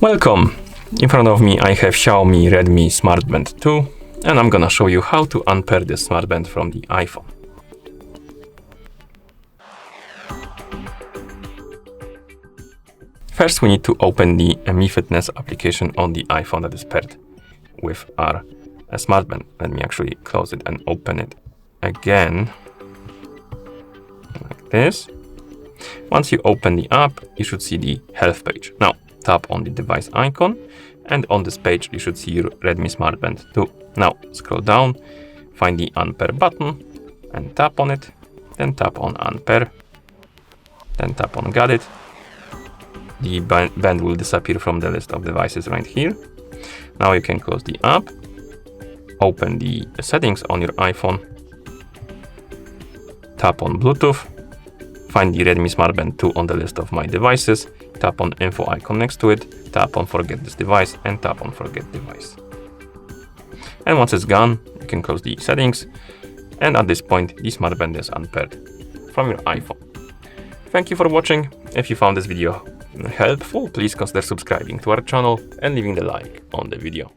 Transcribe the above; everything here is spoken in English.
Welcome! In front of me I have Xiaomi Redmi Smart Band 2 and I'm gonna show you how to unpair this smart band from the iPhone. First we need to open the MeFitness application on the iPhone that is paired with our smart band. Let me actually close it and open it again, like this. Once you open the app, you should see the health page. Now tap on the device icon, and on this page you should see your Redmi Smart Band 2. Now scroll down, find the Unpair button and tap on it, then tap on Unpair, then tap on Got it. The band will disappear from the list of devices right here. Now you can close the app, open the settings on your iPhone, tap on Bluetooth, find the Redmi Smart Band 2 on the list of my devices, tap on info icon next to it, tap on forget this device and tap on forget device. And once it's gone, you can close the settings, and at this point the smart band is unpaired from your iPhone. Thank you for watching. If you found this video helpful, please consider subscribing to our channel and leaving the like on the video.